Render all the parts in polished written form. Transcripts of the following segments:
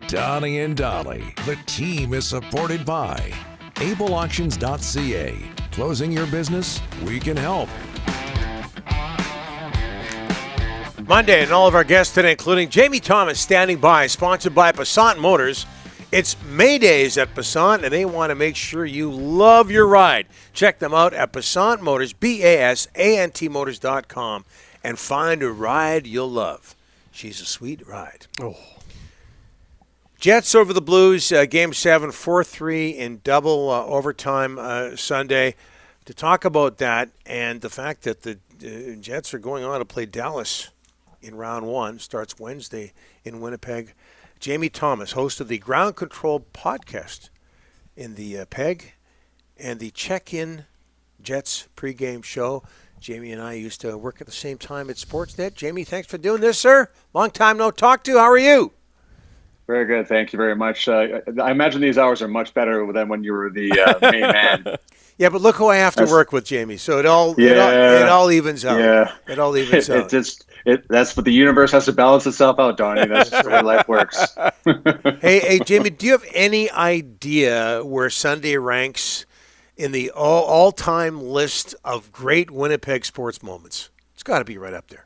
Donnie and Dolly. The team is supported by ableauctions.ca. Closing your business? We can help. Monday, and all of our guests today, including Jamie Thomas, standing by, sponsored by Pionk Motors. It's May Days at Pionk, and they want to make sure you love your ride. Check them out at Pionk Motors, BASANTmotors.com, and find a ride you'll love. She's a sweet ride. Oh. Jets over the Blues, Game 7, 4-3 in double overtime Sunday. To talk about that and the fact that the Jets are going on to play Dallas in round 1, starts Wednesday in Winnipeg. Jamie Thomas, host of the Ground Control podcast in the PEG and the Check-In Jets pregame show. Jamie and I used to work at the same time at Sportsnet. Jamie, thanks for doing this, sir. Long time no talk to. How are you? Very good. Thank you very much. I imagine these hours are much better than when you were the main man. Yeah, but look who I have to work with, Jamie. So it all evens out. Yeah. It all evens out. That's what the universe has to balance itself out, Donnie. That's just the way life works. Hey, Jamie, do you have any idea where Sunday ranks in the all-time list of great Winnipeg sports moments? It's got to be right up there.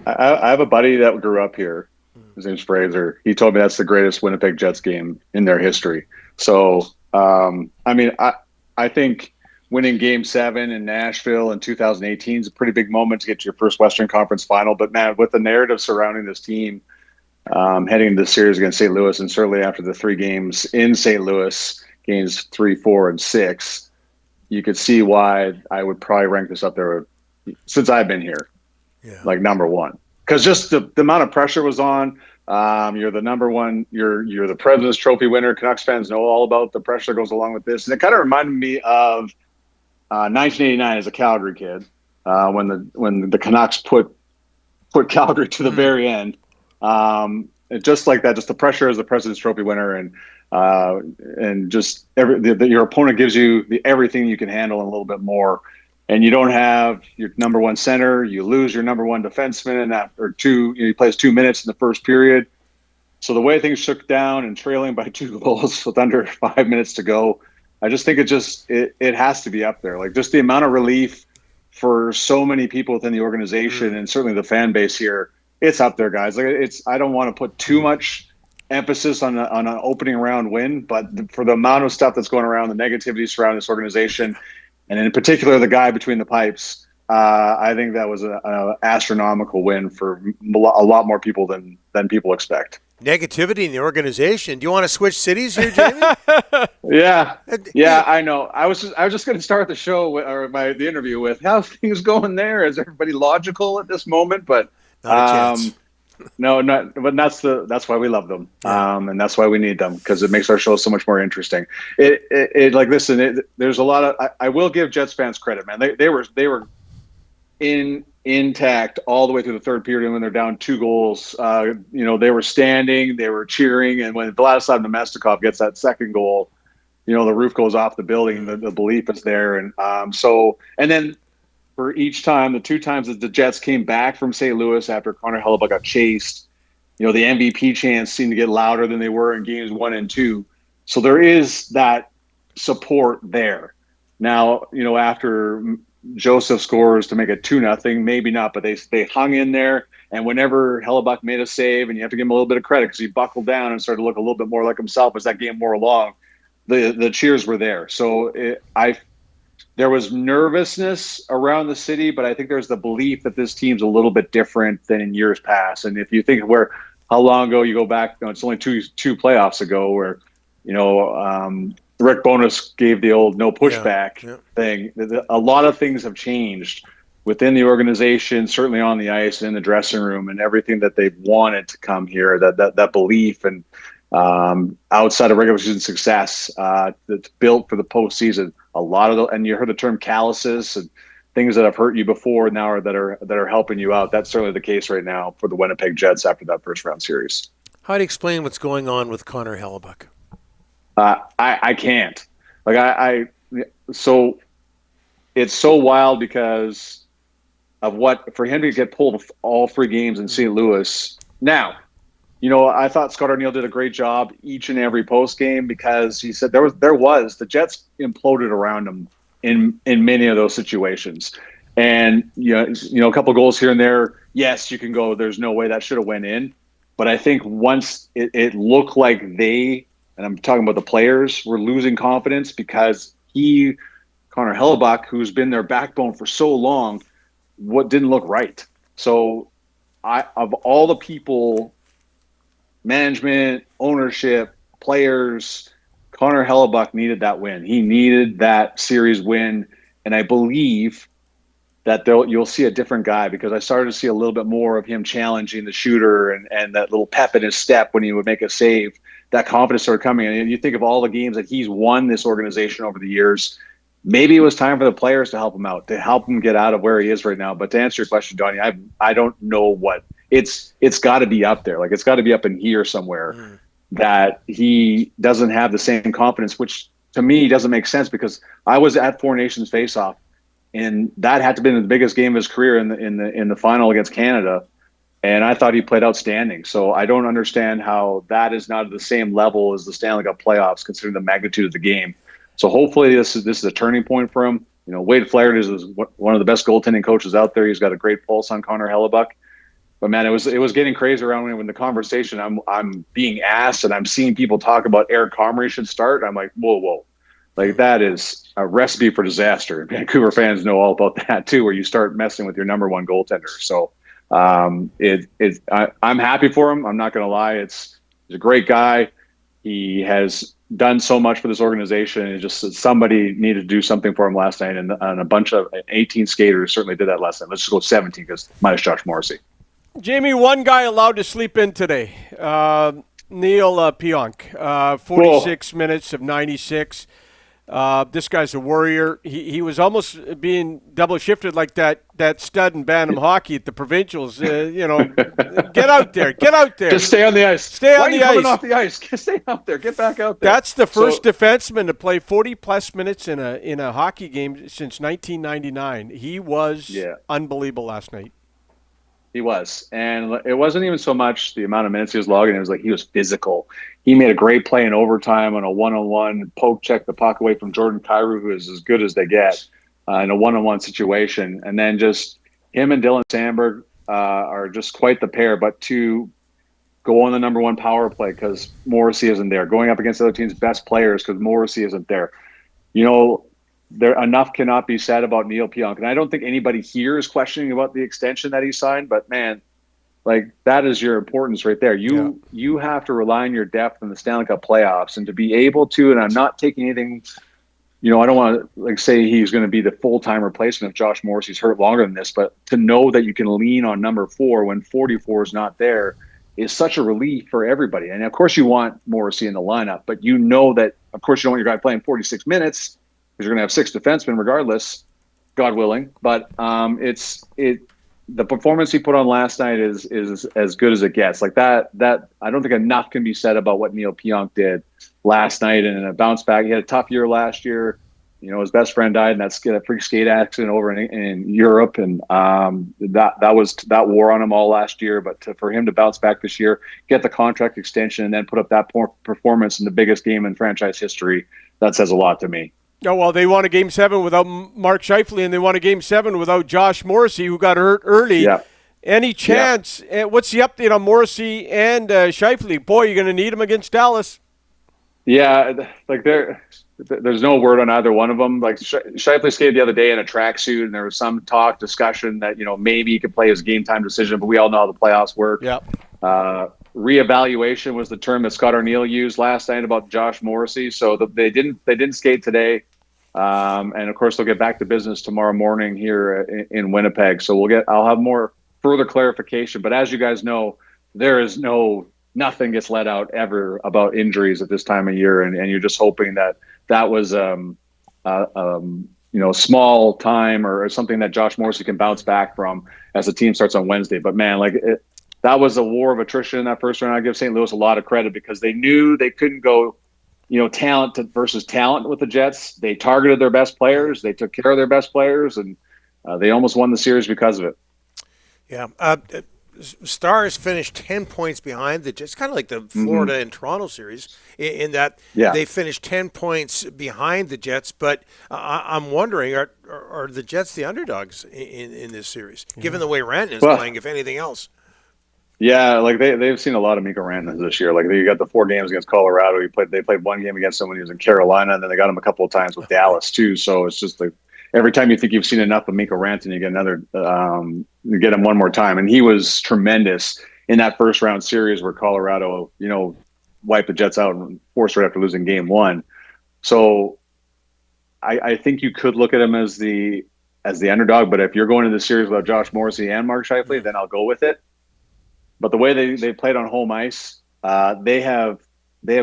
I have a buddy that grew up here. His name's Fraser. He told me that's the greatest Winnipeg Jets game in their history. So, I think winning Game 7 in Nashville in 2018 is a pretty big moment to get to your first Western Conference final. But, man, with the narrative surrounding this team heading into the series against St. Louis, and certainly after the 3 games in St. Louis, games 3, 4, and 6, you could see why I would probably rank this up there since I've been here, like number 1. Because just the amount of pressure was on. You're the number 1. You're the President's Trophy winner. Canucks fans know all about the pressure that goes along with this. And it kind of reminded me of 1989 as a Calgary kid, when the Canucks put Calgary to the very end. Just like that, just the pressure as the President's Trophy winner, and just your opponent gives you everything you can handle and a little bit more. And you don't have your number 1 center. You lose your number 1 defenseman, he plays 2 minutes in the first period. So the way things shook down and trailing by 2 goals with under 5 minutes to go, I just think it has to be up there. Like, just the amount of relief for so many people within the organization and certainly the fan base here, it's up there, guys. Like, I don't want to put too much emphasis on an opening round win, but for the amount of stuff that's going around, the negativity surrounding this organization, and in particular, the guy between the pipes, I think that was an astronomical win for a lot more people than people expect. Negativity in the organization. Do you want to switch cities here, Jamie? Yeah, I know. I was just going to start the show the interview with how's things going there. Is everybody logical at this moment? But not a chance. No, not. But that's why we love them, and that's why we need them, because it makes our show so much more interesting. There's a lot of. I will give Jets fans credit, man. They were intact all the way through the third period, and when they're down 2 goals, they were standing, they were cheering, and when Vladislav Nemestikov gets that second goal, the roof goes off the building. The belief is there, and then. For each time, the 2 times that the Jets came back from St. Louis after Connor Hellebuyck got chased, the MVP chants seemed to get louder than they were in games 1 and 2. So there is that support there. Now, after Joseph scores to make it 2-0, maybe not, but they hung in there. And whenever Hellebuyck made a save, and you have to give him a little bit of credit because he buckled down and started to look a little bit more like himself as that game wore along, the cheers were there. So there was nervousness around the city, but I think there's the belief that this team's a little bit different than in years past. And if you think of how long ago you go back, it's only two playoffs ago where, Rick Bowness gave the old no pushback thing. A lot of things have changed within the organization, certainly on the ice and in the dressing room, and everything that they've wanted to come here, that belief and outside of regular season success that's built for the postseason. A lot of and you heard the term calluses and things that have hurt you before now that are helping you out. That's certainly the case right now for the Winnipeg Jets after that first round series. How do you explain what's going on with Connor Hellebuyck? I can't. So it's so wild because of for him to get pulled all 3 games in St. Louis. Now, I thought Scott Arniel did a great job each and every post game because he said the Jets imploded around him in many of those situations, and a couple goals here and there. Yes, you can go. There's no way that should have went in, but I think once it looked like and I'm talking about the players, were losing confidence because Connor Hellebuyck, who's been their backbone for so long, what didn't look right. So of all the people, management, ownership, players, Connor Hellebuyck needed that win. He needed that series win. And I believe that you'll see a different guy because I started to see a little bit more of him challenging the shooter and that little pep in his step when he would make a save. That confidence started coming. And you think of all the games that he's won this organization over the years. Maybe it was time for the players to help him out, to help him get out of where he is right now. But to answer your question, Donnie, I don't know what it's got to be up there. Like it's got to be up in here somewhere that he doesn't have the same confidence, which to me doesn't make sense because I was at Four Nations face-off, and that had to have been the biggest game of his career in the final against Canada. And I thought he played outstanding. So I don't understand how that is not at the same level as the Stanley Cup playoffs, considering the magnitude of the game. So hopefully this is a turning point for him. Wade Flaherty is one of the best goaltending coaches out there. He's got a great pulse on Connor Hellebuyck. But man, it was getting crazy around when the conversation I'm being asked and I'm seeing people talk about Eric Comrie should start. I'm like, whoa. Like that is a recipe for disaster. Vancouver fans know all about that too, where you start messing with your number one goaltender. So I'm happy for him. I'm not going to lie. He's a great guy. He has done so much for this organization. It's just that somebody needed to do something for him last night, and a bunch of 18 skaters certainly did that last night. Let's just go 17 because minus Josh Morrissey. Jamie, one guy allowed to sleep in today, Neil Pionk, 46 minutes of 96. This guy's a warrior. He was almost being double shifted like that stud in Bantam hockey at the provincials. Get out there. Just stay on the ice. Stay Why on are you the coming ice. off the ice? Stay out there. Get back out there. That's the first defenseman to play 40-plus minutes in a hockey game since 1999. He was unbelievable last night. He was. And it wasn't even so much the amount of minutes he was logging. It was like he was physical. He made a great play in overtime on a one-on-one, poke check the puck away from Jordan Kyrou, who is as good as they get in a one-on-one situation. And then just him and Dylan Sandberg are just quite the pair. But to go on the number one power play because Morrissey isn't there, going up against the other team's best players because Morrissey isn't there. There enough cannot be said about Neil Pionk. And I don't think anybody here is questioning about the extension that he signed, but man, like that is your importance right there. You have to rely on your depth in the Stanley Cup playoffs and to be able to, and I'm not taking anything, I don't want to say he's going to be the full-time replacement if Josh Morrissey's hurt longer than this, but to know that you can lean on number 4 when 44 is not there is such a relief for everybody. And of course you want Morrissey in the lineup, but that of course you don't want your guy playing 46 minutes because you're going to have 6 defensemen regardless, God willing. But the performance he put on last night is as good as it gets. Like that I don't think enough can be said about what Neil Pionk did last night and a bounce back. He had a tough year last year. His best friend died in that freak skate accident over in Europe, and that wore on him all last year. But for him to bounce back this year, get the contract extension, and then put up that performance in the biggest game in franchise history, that says a lot to me. Oh, well, they won a Game 7 without Mark Scheifele, and they won a Game 7 without Josh Morrissey, who got hurt early. Yeah. Any chance? What's the update on Morrissey and Scheifele? Boy, you're going to need them against Dallas. Yeah, like there's no word on either one of them. Like Scheifele skated the other day in a tracksuit, and there was some discussion that maybe he could play his game time decision, but we all know how the playoffs work. Yeah. Reevaluation was the term that Scott Arniel used last night about Josh Morrissey. So they didn't skate today, and of course they'll get back to business tomorrow morning here in Winnipeg. So I'll have more further clarification. But as you guys know, there is nothing gets let out ever about injuries at this time of year, and you're just hoping that was small time or something that Josh Morrissey can bounce back from as the team starts on Wednesday. But man, that was a war of attrition in that first round. I give St. Louis a lot of credit because they knew they couldn't go, talent versus talent with the Jets. They targeted their best players. They took care of their best players, and they almost won the series because of it. Yeah. Stars finished 10 points behind the Jets, kind of like the Florida and Toronto series, in that they finished 10 points behind the Jets. But I'm wondering, are the Jets the underdogs in this series, given the way Rantanen is playing, if anything else? Yeah, like they've seen a lot of Mikko Rantanen this year. Like you got the 4 games against Colorado. They played 1 game against someone who was in Carolina, and then they got him a couple of times with Dallas too. So it's just like every time you think you've seen enough of Mikko Rantanen, you get another, you get him one more time. And he was tremendous in that first round series where Colorado, wiped the Jets out and forced right after losing game 1. So I think you could look at him as the underdog. But if you're going into the series without Josh Morrissey and Mark Scheifele, then I'll go with it. But the way they played on home ice, they have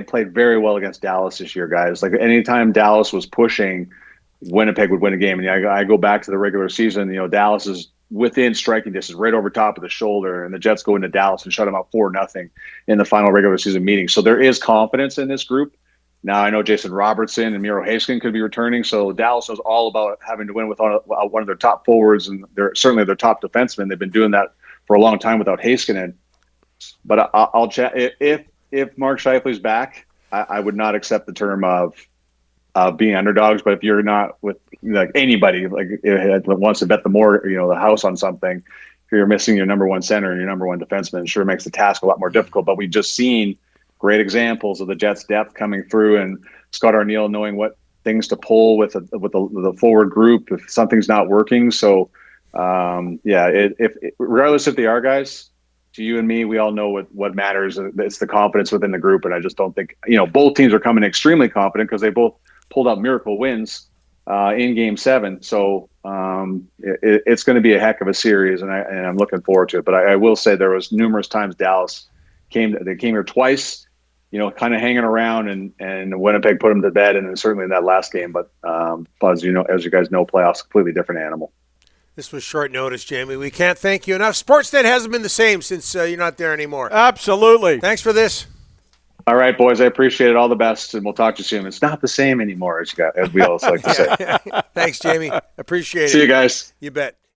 played very well against Dallas this year, guys. Like anytime Dallas was pushing, Winnipeg would win a game. And I go back to the regular season. Dallas is within striking distance, right over top of the shoulder, and the Jets go into Dallas and shut them out 4-0 in the final regular season meeting. So there is confidence in this group. Now I know Jason Robertson and Miro Heiskanen could be returning, so Dallas knows all about having to win without one of their top forwards, and they're certainly their top defensemen. They've been doing that for a long time without Heiskanen. But I'll chat if Mark Scheifele's back. I would not accept the term of being underdogs. But if you're not with like anybody like wants to bet the house on something, if you're missing your number 1 center and your number 1 defenseman, it sure makes the task a lot more difficult. But we've just seen great examples of the Jets' depth coming through, and Scott Arniel knowing what things to pull with the forward group if something's not working. So if regardless if they are guys. To you and me, we all know what matters. It's the confidence within the group, and I just don't think both teams are coming extremely confident because they both pulled out miracle wins in Game 7. So it's going to be a heck of a series, and I'm looking forward to it. But I will say there was numerous times Dallas came here twice, kind of hanging around, and Winnipeg put them to bed, and certainly in that last game. But as you guys know, playoffs completely different animal. This was short notice, Jamie. We can't thank you enough. Sportsnet hasn't been the same since you're not there anymore. Absolutely. Thanks for this. All right, boys. I appreciate it. All the best, and we'll talk to you soon. It's not the same anymore, as we always like to say. Thanks, Jamie. Appreciate it. See you guys. You bet.